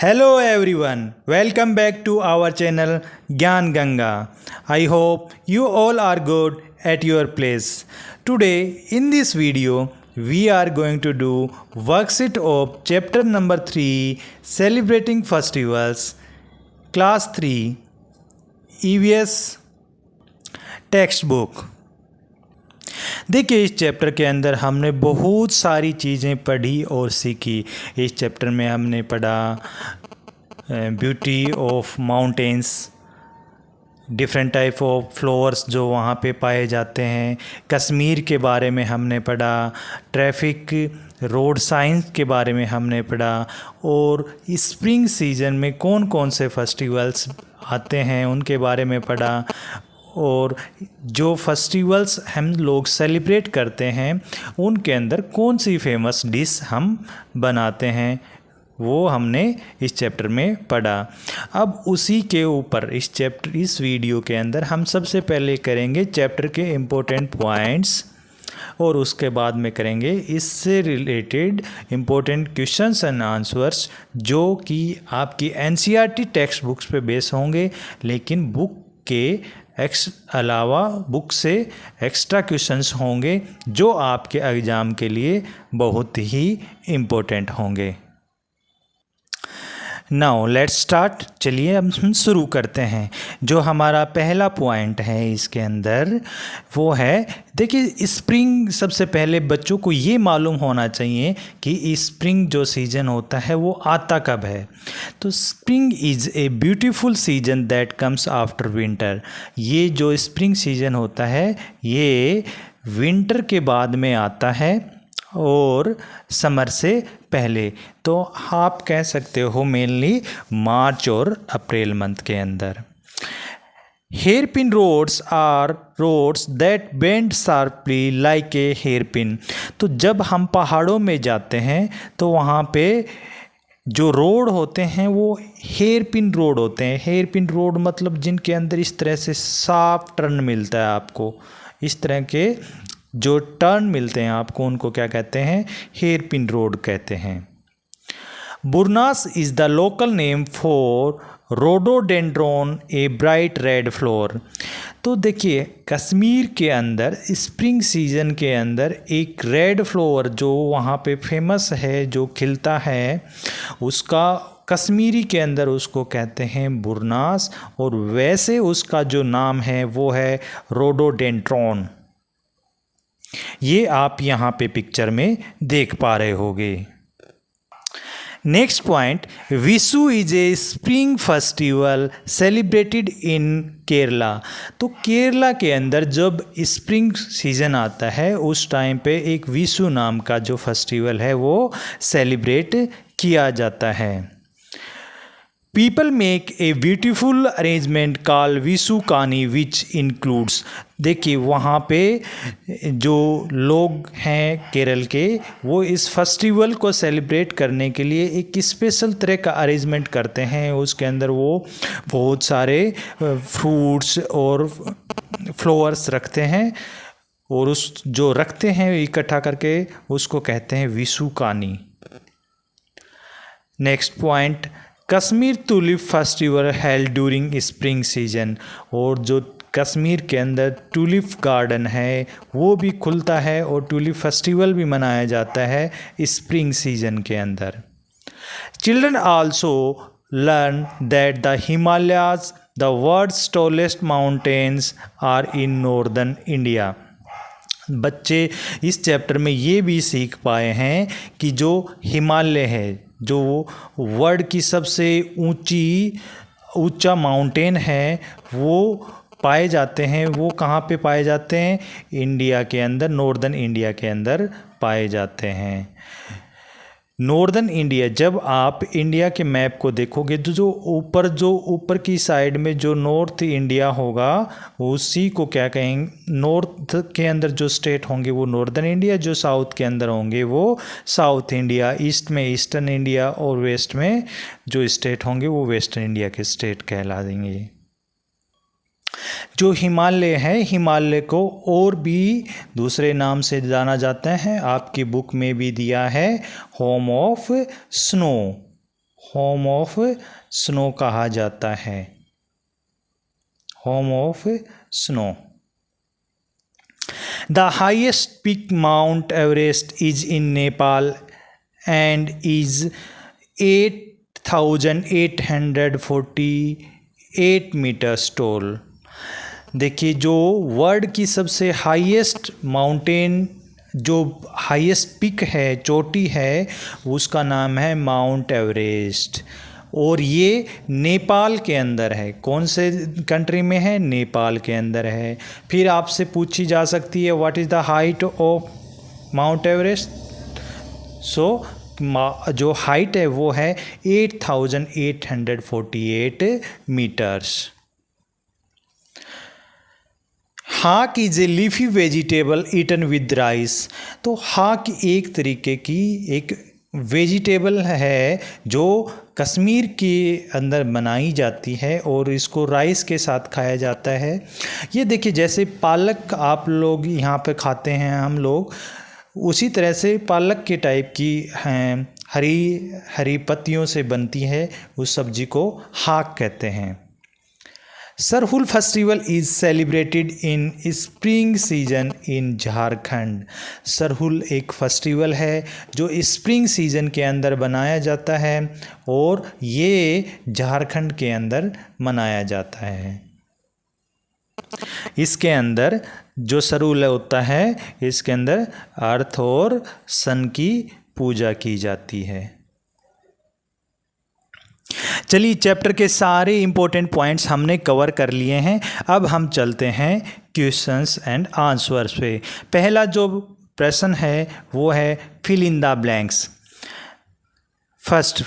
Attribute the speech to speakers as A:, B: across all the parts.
A: Hello everyone, welcome back to our channel Gyan Ganga. I hope you all are good at your place. Today in this video we are going to do worksheet of chapter number 3 celebrating festivals class 3 EVS text book. देखिए इस chapter के अंदर हमने बहुत सारी चीज़ें पढ़ी और सीखी। इस चैप्टर में हमने पढ़ा beauty of mountains, different type of flowers जो वहाँ पे पाए जाते हैं। कश्मीर के बारे में हमने पढ़ा, ट्रैफिक रोड साइंस के बारे में हमने पढ़ा और स्प्रिंग सीजन में कौन कौन से फेस्टिवल्स आते हैं उनके बारे में पढ़ा। और जो फेस्टिवल्स हम लोग सेलिब्रेट करते हैं उनके अंदर कौन सी फेमस डिश हम बनाते हैं वो हमने इस चैप्टर में पढ़ा। अब उसी के ऊपर इस वीडियो के अंदर हम सबसे पहले करेंगे चैप्टर के इम्पोर्टेंट पॉइंट्स और उसके बाद में करेंगे इससे related important questions and answers जो कि आपकी एनसीईआरटी टेक्स्ट बुक्स पे बेस होंगे, लेकिन बुक के अलावा बुक से एक्स्ट्रा क्वेश्चंस होंगे जो आपके एग्ज़ाम के लिए बहुत ही इम्पोर्टेंट होंगे। Now let's start. चलिए अब हम शुरू करते हैं। जो हमारा पहला पॉइंट है इसके अंदर वो है, देखिए स्प्रिंग, सबसे पहले बच्चों को ये मालूम होना चाहिए कि स्प्रिंग जो सीज़न होता है वो आता कब है। तो spring is a beautiful season that comes after winter. ये जो स्प्रिंग सीजन होता है ये विंटर के बाद में आता है और समर से पहले। तो आप कह सकते हो मेनली मार्च और अप्रैल मंथ के अंदर। Hairpin roads are roads that bend sharply like a hairpin. तो जब हम पहाड़ों में जाते हैं तो वहाँ पे जो रोड होते हैं वो हेयर पिन रोड होते हैं। हेयर पिन रोड मतलब जिनके अंदर इस तरह से साफ टर्न मिलता है आपको, इस तरह के जो टर्न मिलते हैं आपको उनको क्या कहते हैं, हेयर पिन रोड कहते हैं। Buransh is the local name for rhododendron, a bright red flower. तो देखिए कश्मीर के अंदर स्प्रिंग सीजन के अंदर एक रेड फ्लोर जो वहाँ पे फेमस है, जो खिलता है, उसका कश्मीरी के अंदर उसको कहते हैं बुरनास और वैसे उसका जो नाम है वो है रोडोडेंड्रॉन। ये आप यहाँ पे पिक्चर में देख पा रहे होगे। Next point, Vishu is a spring festival celebrated in Kerala. तो केरला के अंदर जब स्प्रिंग सीजन आता है उस टाइम पे एक विशु नाम का जो फेस्टिवल है वो सेलिब्रेट किया जाता है। People make a beautiful arrangement call Vishu कानी विच इंक्लूड्स। देखिए वहाँ पे जो लोग हैं केरल के वो इस फेस्टिवल को सेलिब्रेट करने के लिए एक स्पेशल तरह का अरेंजमेंट करते हैं। उसके अंदर वो बहुत सारे फ्रूट्स और फ्लावर्स रखते हैं और उस जो रखते हैं इकट्ठा करके उसको कहते हैं विशु कानी। Next point, Kashmir tulip festival held during spring season. और जो कश्मीर के अंदर टूलिप गार्डन है वो भी खुलता है और टूलिप फेस्टिवल भी मनाया जाता है स्प्रिंग सीजन के अंदर। Children also learn that the Himalayas, the world's tallest mountains, are in northern India. बच्चे इस चैप्टर में ये भी सीख पाए हैं कि जो हिमालय है, जो वर्ल्ड की सबसे ऊंचा माउंटेन है, वो पाए जाते हैं। वो कहाँ पे पाए जाते हैं? इंडिया के अंदर, नॉर्दर्न इंडिया के अंदर पाए जाते हैं। नॉर्दर्न इंडिया, जब आप इंडिया के मैप को देखोगे तो जो ऊपर की साइड में जो नॉर्थ इंडिया होगा उसी को क्या कहेंगे, नॉर्थ के अंदर जो स्टेट होंगे वो नॉर्दर्न इंडिया, जो साउथ के अंदर होंगे वो साउथ इंडिया, ईस्ट में ईस्टर्न इंडिया और वेस्ट में जो स्टेट होंगे वो वेस्टर्न इंडिया के स्टेट कहला देंगे। जो हिमालय है, हिमालय को और भी दूसरे नाम से जाना जाता है, आपकी बुक में भी दिया है home of snow, home of snow कहा जाता है, home of snow. The highest peak Mount Everest is in Nepal and is 8,848 metres tall. देखिए, जो वर्ल्ड की सबसे हाईएस्ट माउंटेन, जो हाईएस्ट पिक है, चोटी है, उसका नाम है माउंट एवरेस्ट, और ये नेपाल के अंदर है। कौन से कंट्री में है? नेपाल के अंदर है। फिर आपसे पूछी जा सकती है what is the height of Mount Everest. So जो हाइट है वो है 8,848 metres. Haak is a leafy vegetable eaten with rice. तो हाक एक तरीके की एक वेजिटेबल है जो कश्मीर के अंदर बनाई जाती है और इसको राइस के साथ खाया जाता है। ये देखिए, जैसे पालक आप लोग यहाँ पे खाते हैं हम लोग, उसी तरह से पालक के टाइप की हैं, हरी हरी पत्तियों से बनती है, उस सब्जी को हाक कहते हैं। Sarhul festival is celebrated in spring season in Jharkhand. Sarhul एक फेस्टिवल है जो स्प्रिंग सीजन के अंदर बनाया जाता है और ये झारखंड के अंदर मनाया जाता है। इसके अंदर जो सरहुल होता है, इसके अंदर अर्थ और सन की पूजा की जाती है। चलिए, चैप्टर के सारे इंपॉर्टेंट पॉइंट्स हमने कवर कर लिए हैं। अब हम चलते हैं क्वेश्चंस एंड आंसर्स पे। पहला जो प्रश्न है वो है fill in the blanks. First,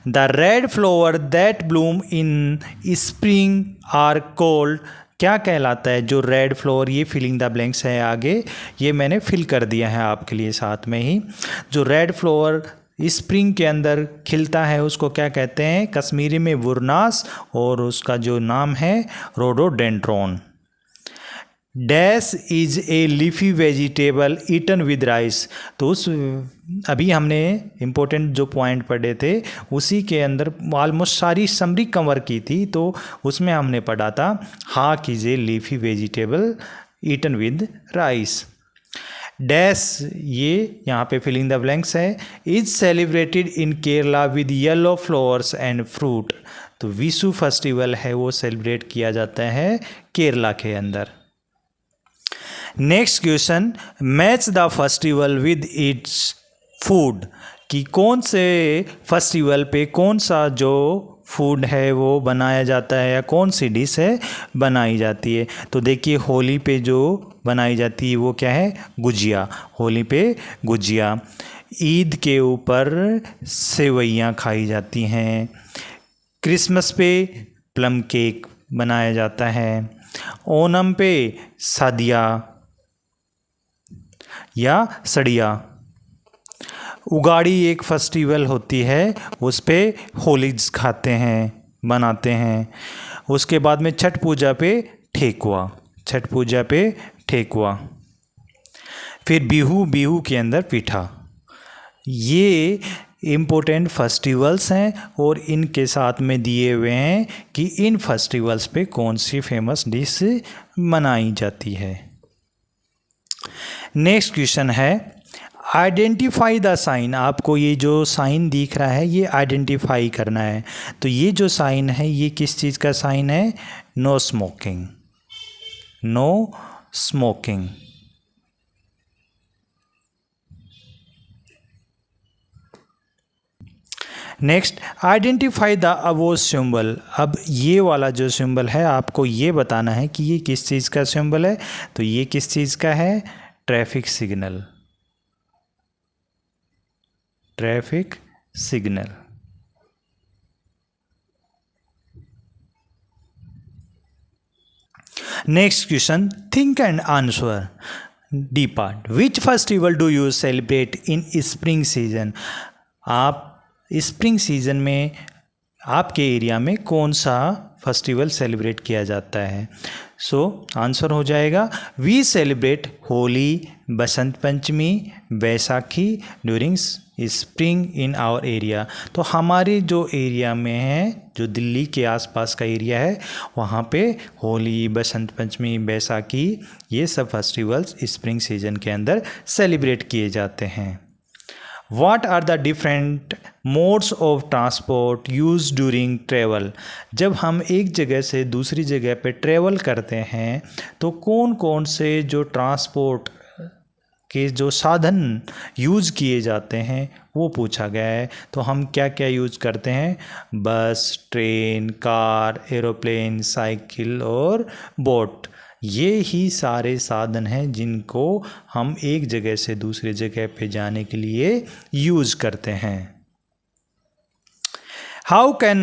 A: the red flower that bloom in spring are called. क्या कहलाता है जो रेड फ्लावर? ये फिलिंग द ब्लैंक्स है आगे, ये मैंने फिल कर दिया है आपके लिए साथ में ही। जो रेड फ्लावर स्प्रिंग के अंदर खिलता है उसको क्या कहते हैं? कश्मीरी में वुरनास, और उसका जो नाम है rhododendron. Dash is a leafy vegetable eaten with rice. तो उस अभी हमने इम्पोर्टेंट जो पॉइंट पढ़े थे उसी के अंदर ऑलमोस्ट सारी समरी कवर की थी, तो उसमें हमने पढ़ा था haak is a leafy vegetable eaten with rice. Dash, ये यहाँ पे फिलिंग द ब्लैंक्स है, is celebrated in Kerala with yellow flowers and fruit. तो विशु फेस्टिवल है वो सेलिब्रेट किया जाता है केरला के अंदर। Next question, match the festival with its food. कि कौन से फेस्टिवल पे कौन सा जो फूड है वो बनाया जाता है या कौन सी डिश है बनाई जाती है। तो देखिए, होली पे जो बनाई जाती है वो क्या है? गुजिया। होली पे गुजिया। ईद के ऊपर सेवइयाँ खाई जाती हैं। क्रिसमस पे प्लम केक बनाया जाता है। ओणम पे सादिया या सड़िया। उगाड़ी एक फेस्टिवल होती है, उस पे होलीज खाते हैं, बनाते हैं। उसके बाद में छठ पूजा पे ठेकुआ, छठ पूजा पे ठेकुआ। फिर बिहू, बिहू के अंदर पीठा। ये इम्पोर्टेंट फेस्टिवल्स हैं और इनके साथ में दिए हुए हैं कि इन फेस्टिवल्स पे कौन सी फेमस डिश मनाई जाती है। नेक्स्ट क्वेश्चन है आइडेंटिफाई द साइन। आपको ये जो साइन दिख रहा है ये आइडेंटिफाई करना है। तो ये जो साइन है ये किस चीज़ का साइन है? No smoking, no smoking. Next, identify the above symbol. अब ये वाला जो सिंबल है आपको ये बताना है कि ये किस चीज़ का सिंबल है। तो ये किस चीज़ का है? Traffic signal, traffic signal. Next question, think and answer. D part, which festival do you celebrate in spring season. आप स्प्रिंग सीजन में आपके एरिया में कौन सा फेस्टिवल सेलिब्रेट किया जाता है। सो आंसर हो जाएगा we celebrate Holi, Basant Panchami, Baisakhi during spring in our area. तो हमारे जो एरिया में है, जो दिल्ली के आसपास का एरिया है, वहाँ पे होली, बसंत पंचमी, बैसाखी ये सब फेस्टिवल्स स्प्रिंग सीजन के अंदर सेलिब्रेट किए जाते हैं। What are the different modes of transport used during travel? जब हम एक जगह से दूसरी जगह पे ट्रेवल करते हैं तो कौन कौन से जो ट्रांसपोर्ट के जो साधन यूज़ किए जाते हैं वो पूछा गया है। तो हम क्या क्या यूज़ करते हैं? बस, ट्रेन, कार, एरोप्लेन, साइकिल और बोट। ये ही सारे साधन हैं जिनको हम एक जगह से दूसरी जगह पे जाने के लिए यूज़ करते हैं। How can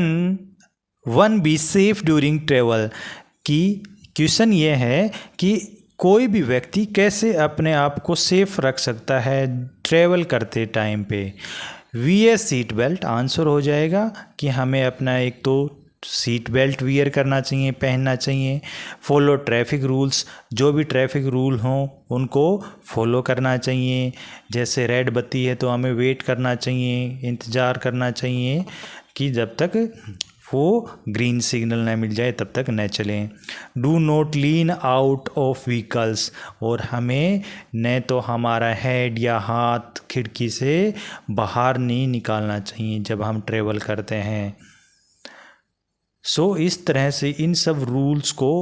A: one be safe during travel? की क्वेश्चन ये है कि कोई भी व्यक्ति कैसे अपने आप को सेफ रख सकता है ट्रेवल करते टाइम पे। वीयर सीट बेल्ट आंसर हो जाएगा कि हमें अपना एक तो सीट बेल्ट वियर करना चाहिए, पहनना चाहिए। फॉलो ट्रैफिक रूल्स, जो भी ट्रैफिक रूल हों उनको फॉलो करना चाहिए। जैसे रेड बत्ती है तो हमें वेट करना चाहिए, इंतज़ार करना चाहिए कि जब तक वो ग्रीन सिग्नल न मिल जाए तब तक न चलें। Do not lean out of vehicles, और हमें न तो हमारा हेड या हाथ खिड़की से बाहर नहीं निकालना चाहिए जब हम ट्रेवल करते हैं। इस तरह से इन सब रूल्स को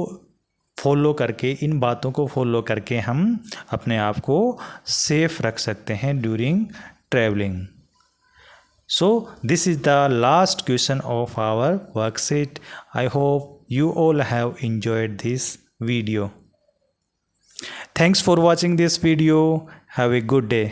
A: फॉलो करके, इन बातों को फॉलो करके हम अपने आप को सेफ रख सकते हैं during travelling. This is the last question of our worksheet. I hope you all have enjoyed this video. Thanks for watching this video. Have a good day.